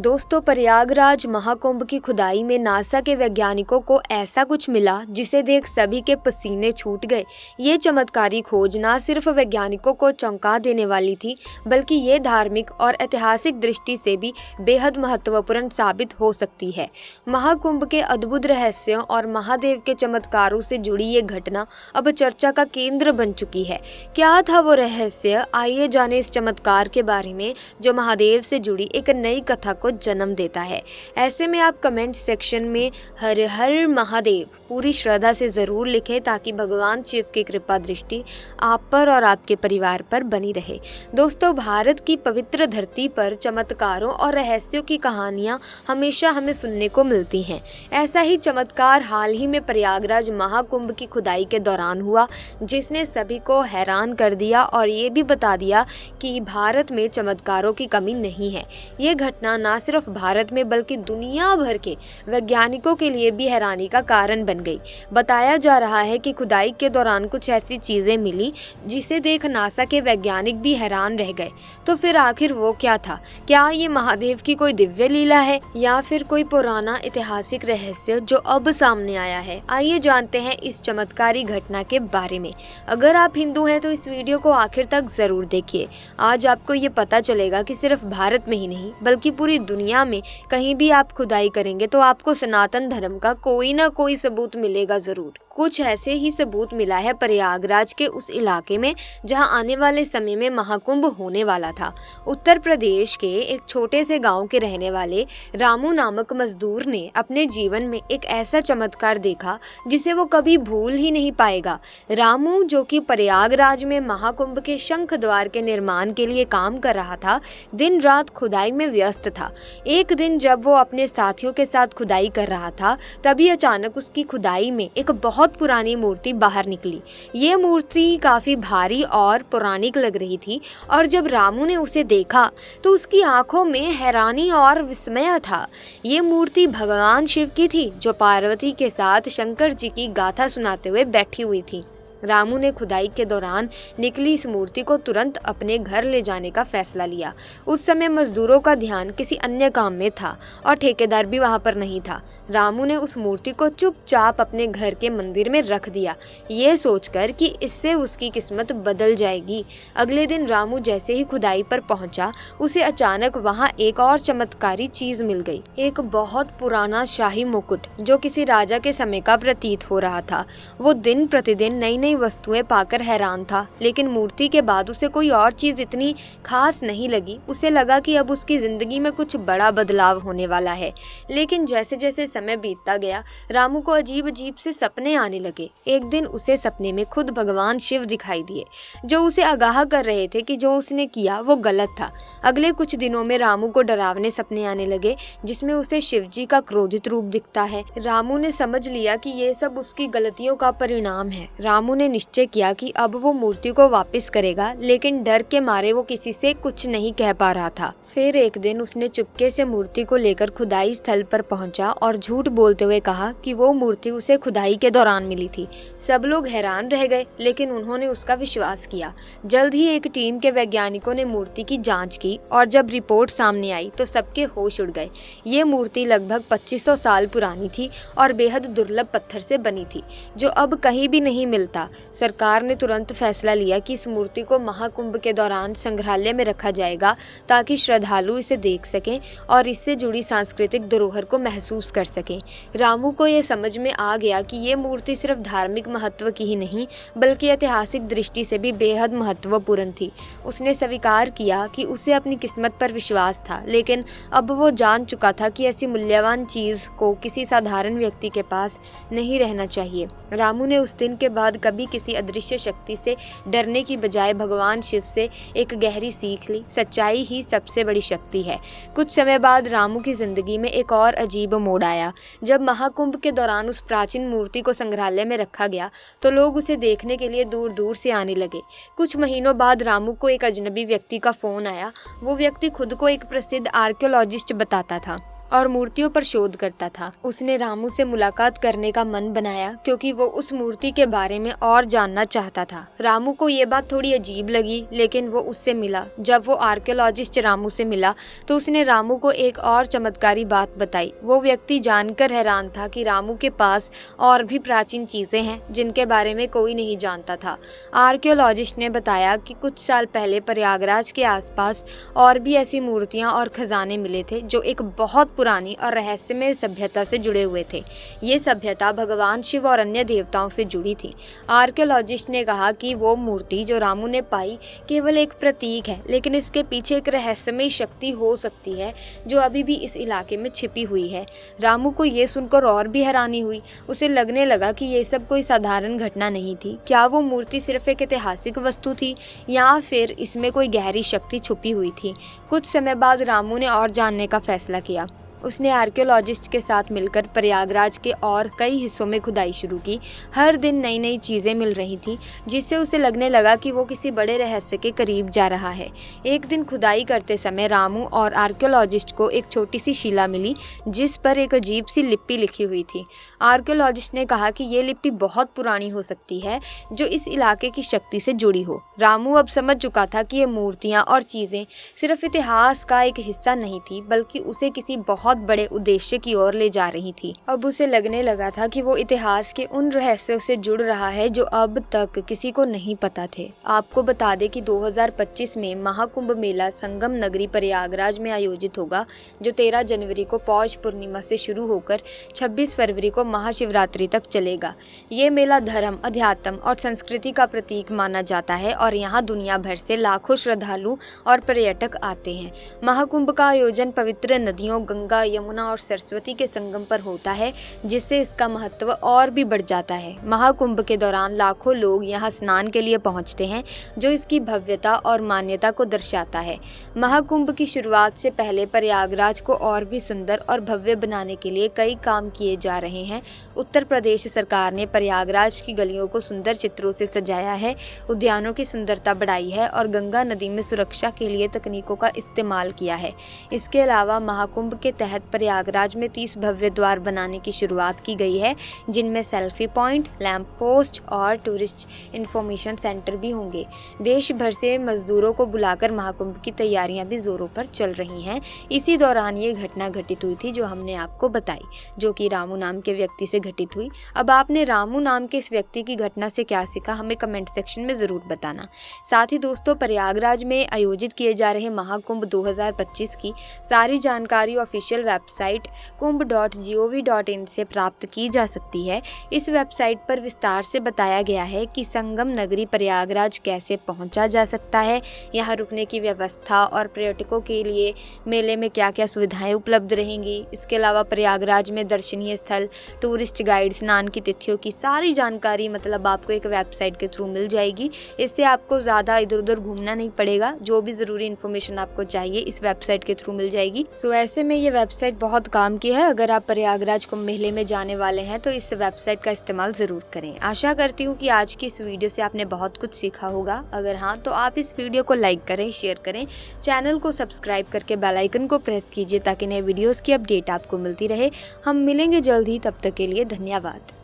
दोस्तों, प्रयागराज महाकुंभ की खुदाई में नासा के वैज्ञानिकों को ऐसा कुछ मिला जिसे देख सभी के पसीने छूट गए। ये चमत्कारी खोज न सिर्फ वैज्ञानिकों को चौंका देने वाली थी, बल्कि ये धार्मिक और ऐतिहासिक दृष्टि से भी बेहद महत्वपूर्ण साबित हो सकती है। महाकुंभ के अद्भुत रहस्यों और महादेव के चमत्कारों से जुड़ी ये घटना अब चर्चा का केंद्र बन चुकी है। क्या था वो रहस्य? आइए जाने इस चमत्कार के बारे में जो महादेव से जुड़ी एक नई कथा को जन्म देता है। ऐसे में आप कमेंट सेक्शन में हर हर महादेव पूरी श्रद्धा से जरूर लिखें ताकि भगवान शिव की कृपा दृष्टि आप पर और आपके परिवार पर बनी रहे। दोस्तों, भारत की पवित्र धरती पर चमत्कारों और रहस्यों की कहानियां हमेशा हमें सुनने को मिलती हैं। ऐसा ही चमत्कार हाल ही में प्रयागराज महाकुंभ की खुदाई के दौरान हुआ, जिसने सभी को हैरान कर दिया और ये भी बता दिया कि भारत में चमत्कारों की कमी नहीं है। ये घटना न सिर्फ भारत में बल्कि दुनिया भर के वैज्ञानिकों के लिए भी हैरानी का कारण बन गई। बताया जा रहा है कि खुदाई के दौरान कुछ ऐसी चीजें मिली जिसे देख नासा के वैज्ञानिक भी हैरान रह गए। तो फिर आखिर वो क्या था? क्या ये महादेव की कोई दिव्य लीला है या फिर कोई पुराना ऐतिहासिक रहस्य जो अब सामने आया है? आइए जानते हैं इस चमत्कारी घटना के बारे में। अगर आप हिंदू हैं तो इस वीडियो को आखिर तक जरूर देखिए। आज आपको ये पता चलेगा कि सिर्फ भारत में ही नहीं बल्कि पूरी दुनिया में कहीं भी आप खुदाई करेंगे तो आपको सनातन धर्म का कोई ना कोई सबूत मिलेगा जरूर। कुछ ऐसे ही सबूत मिला है प्रयागराज के उस इलाके में जहां आने वाले समय में महाकुंभ होने वाला था। उत्तर प्रदेश के एक छोटे से गांव के रहने वाले रामू नामक मजदूर ने अपने जीवन में एक ऐसा चमत्कार देखा जिसे वो कभी भूल ही नहीं पाएगा। रामू, जो कि प्रयागराज में महाकुंभ के शंख द्वार के निर्माण के लिए काम कर रहा था, दिन रात खुदाई में व्यस्त था। एक दिन जब वो अपने साथियों के साथ खुदाई कर रहा था, तभी अचानक उसकी खुदाई में एक बहुत पुरानी मूर्ति बाहर निकली। ये मूर्ति काफी भारी और पौराणिक लग रही थी और जब रामू ने उसे देखा तो उसकी आंखों में हैरानी और विस्मय था। ये मूर्ति भगवान शिव की थी जो पार्वती के साथ शंकर जी की गाथा सुनाते हुए बैठी हुई थी। रामू ने खुदाई के दौरान निकली इस मूर्ति को तुरंत अपने घर ले जाने का फैसला लिया। उस समय मजदूरों का ध्यान किसी अन्य काम में था और ठेकेदार भी वहां पर नहीं था। रामू ने उस मूर्ति को चुपचाप अपने घर के मंदिर में रख दिया, ये सोचकर कि इससे उसकी किस्मत बदल जाएगी। अगले दिन रामू जैसे ही खुदाई पर पहुंचा, उसे अचानक वहां एक और चमत्कारी चीज मिल गई। एक बहुत पुराना शाही मुकुट जो किसी राजा के समय का प्रतीत हो रहा था। वो दिन प्रतिदिन नई नई वस्तुएं पाकर हैरान था, लेकिन मूर्ति के बाद उसे कोई और चीज इतनी खास नहीं लगी। उसे लगा कि अब उसकी जिंदगी में कुछ बड़ा बदलाव होने वाला है। लेकिन जैसे जैसे समय बीतता गया, रामू को अजीब अजीब से सपने आने लगे। एक दिन उसे सपने में खुद भगवान शिव दिखाई दिए, जो उसे आगाह कर रहे थे कि जो उसने किया वो गलत था। अगले कुछ दिनों में रामू को डरावने सपने आने लगे जिसमें उसे शिव जी का क्रोधित रूप दिखता है। रामू ने समझ लिया कि ये सब उसकी गलतियों का परिणाम है। रामू ने निश्चय किया कि अब वो मूर्ति को वापस करेगा, लेकिन डर के मारे वो किसी से कुछ नहीं कह पा रहा था। फिर एक दिन उसने चुपके से मूर्ति को लेकर खुदाई स्थल पर पहुंचा और झूठ बोलते हुए कहा कि वो मूर्ति उसे खुदाई के दौरान मिली थी। सब लोग हैरान रह गए, लेकिन उन्होंने उसका विश्वास किया। जल्द ही एक टीम के वैज्ञानिकों ने मूर्ति की जांच की और जब रिपोर्ट सामने आई तो सबके होश उड़ गए। ये मूर्ति लगभग 2500 साल पुरानी थी और बेहद दुर्लभ पत्थर से बनी थी, जो अब कहीं भी नहीं मिलता। सरकार ने तुरंत फैसला लिया कि इस मूर्ति को महाकुंभ के दौरान संग्रहालय में रखा जाएगा ताकि श्रद्धालु इसे देख सकें और इससे जुड़ी सांस्कृतिक धरोहर को महसूस कर सकें। रामू को यह समझ में आ गया कि ये मूर्ति सिर्फ धार्मिक महत्व की ही नहीं बल्कि ऐतिहासिक दृष्टि से भी बेहद महत्वपूर्ण थी। उसने स्वीकार किया कि उसे अपनी किस्मत पर विश्वास था, लेकिन अब वो जान चुका था कि ऐसी मूल्यवान चीज को किसी साधारण व्यक्ति के पास नहीं रहना चाहिए। रामू ने उस दिन के बाद कभी किसी अदृश्य शक्ति से डरने की बजाय भगवान शिव से एक गहरी सीख ली। सच्चाई ही सबसे बड़ी शक्ति है। कुछ समय बाद रामू की जिंदगी में एक और अजीब मोड़ आया। जब महाकुंभ के दौरान उस प्राचीन मूर्ति को संग्रहालय में रखा गया तो लोग उसे देखने के लिए दूर दूर से आने लगे। कुछ महीनों बाद रामू को एक अजनबी व्यक्ति का फोन आया। वो व्यक्ति खुद को एक प्रसिद्ध आर्कियोलॉजिस्ट बताता था और मूर्तियों पर शोध करता था। उसने रामू से मुलाकात करने का मन बनाया क्योंकि वो उस मूर्ति के बारे में और जानना चाहता था। रामू को ये बात थोड़ी अजीब लगी, लेकिन वो उससे मिला। जब वो आर्कियोलॉजिस्ट रामू से मिला तो उसने रामू को एक और चमत्कारी बात बताई। वो व्यक्ति जानकर हैरान था कि रामू के पास और भी प्राचीन चीजें हैं जिनके बारे में कोई नहीं जानता था। आर्कियोलॉजिस्ट ने बताया कि कुछ साल पहले प्रयागराज के आसपास और भी ऐसी मूर्तियां और खजाने मिले थे जो एक बहुत पुरानी और रहस्यमय सभ्यता से जुड़े हुए थे। ये सभ्यता भगवान शिव और अन्य देवताओं से जुड़ी थी। आर्कियोलॉजिस्ट ने कहा कि वो मूर्ति जो रामू ने पाई केवल एक प्रतीक है, लेकिन इसके पीछे एक रहस्यमय शक्ति हो सकती है जो अभी भी इस इलाके में छिपी हुई है। रामू को ये सुनकर और भी हैरानी हुई। उसे लगने लगा कि ये सब कोई साधारण घटना नहीं थी। क्या वो मूर्ति सिर्फ एक ऐतिहासिक वस्तु थी या फिर इसमें कोई गहरी शक्ति छुपी हुई थी? कुछ समय बाद रामू ने और जानने का फैसला किया। उसने आर्कियोलॉजिस्ट के साथ मिलकर प्रयागराज के और कई हिस्सों में खुदाई शुरू की। हर दिन नई नई चीज़ें मिल रही थी जिससे उसे लगने लगा कि वो किसी बड़े रहस्य के करीब जा रहा है। एक दिन खुदाई करते समय रामू और आर्कियोलॉजिस्ट को एक छोटी सी शिला मिली जिस पर एक अजीब सी लिपि लिखी हुई थी। आर्कियोलॉजिस्ट ने कहा कि ये लिपि बहुत पुरानी हो सकती है जो इस इलाके की शक्ति से जुड़ी हो। रामू अब समझ चुका था कि ये मूर्तियाँ और चीज़ें सिर्फ इतिहास का एक हिस्सा नहीं थी, बल्कि उसे किसी बहुत बड़े उद्देश्य की ओर ले जा रही थी। अब उसे लगने लगा था कि वो इतिहास के उन रहस्यों से जुड़ रहा है जो अब तक किसी को नहीं पता थे। आपको बता दें कि 2025 में महाकुंभ मेला संगम नगरी प्रयागराज में आयोजित होगा, जो 13 जनवरी को पौष पूर्णिमा से शुरू होकर 26 फरवरी को महाशिवरात्रि तक चलेगा। ये मेला धर्म, अध्यात्म और संस्कृति का प्रतीक माना जाता है और यहाँ दुनिया भर से लाखों श्रद्धालु और पर्यटक आते हैं। महाकुंभ का आयोजन पवित्र नदियों गंगा, यमुना और सरस्वती के संगम पर होता है, जिससे इसका महत्व और भी बढ़ जाता है। महाकुंभ के दौरान लाखों लोग यहाँ स्नान के लिए पहुँचते हैं, जो इसकी भव्यता और मान्यता को दर्शाता है। महाकुंभ की शुरुआत से पहले प्रयागराज को और भी सुंदर और भव्य बनाने के लिए कई काम किए जा रहे हैं। उत्तर प्रदेश सरकार ने प्रयागराज की गलियों को सुंदर चित्रों से सजाया है, उद्यानों की सुंदरता बढ़ाई है और गंगा नदी में सुरक्षा के लिए तकनीकों का इस्तेमाल किया है। इसके अलावा महाकुंभ के तहत प्रयागराज में 30 भव्य द्वार बनाने की शुरुआत की गई है, जिनमें सेल्फी पॉइंट, लैंप पोस्ट और टूरिस्ट इंफॉर्मेशन सेंटर भी होंगे। देश भर से मजदूरों को बुलाकर महाकुंभ की तैयारियां भी जोरों पर चल रही हैं। इसी दौरान ये घटना घटित हुई थी जो हमने आपको बताई, जो कि रामू नाम के व्यक्ति से घटित हुई। अब आपने रामू नाम के इस व्यक्ति की घटना से क्या सीखा, हमें कमेंट सेक्शन में ज़रूर बताना। साथ ही दोस्तों, प्रयागराज में आयोजित किए जा रहे महाकुंभ 2025 की सारी जानकारी ऑफिशियल वेबसाइट kumbh.gov.in से प्राप्त की जा सकती है। इस वेबसाइट पर विस्तार से बताया गया है कि संगम नगरी प्रयागराज कैसे पहुंचा जा सकता है, यहाँ रुकने की व्यवस्था और पर्यटकों के लिए मेले में क्या क्या सुविधाएं उपलब्ध रहेंगी। इसके अलावा प्रयागराज में दर्शनीय स्थल, टूरिस्ट गाइड, स्नान की तिथियों की सारी जानकारी मतलब आपको एक वेबसाइट के थ्रू मिल जाएगी। इससे आपको ज़्यादा इधर उधर घूमना नहीं पड़ेगा। जो भी ज़रूरी इन्फॉर्मेशन आपको चाहिए इस वेबसाइट के थ्रू मिल जाएगी। सो ऐसे में ये वेबसाइट बहुत काम की है। अगर आप प्रयागराज कुंभ मेले में जाने वाले हैं तो इस वेबसाइट का इस्तेमाल ज़रूर करें। आशा करती हूँ कि आज की इस वीडियो से आपने बहुत कुछ सीखा होगा। अगर हाँ तो आप इस वीडियो को लाइक करें, शेयर करें, चैनल को सब्सक्राइब करके बेल आइकन को प्रेस कीजिए ताकि नए वीडियोस की अपडेट आपको मिलती रहे। हम मिलेंगे जल्द ही, तब तक के लिए धन्यवाद।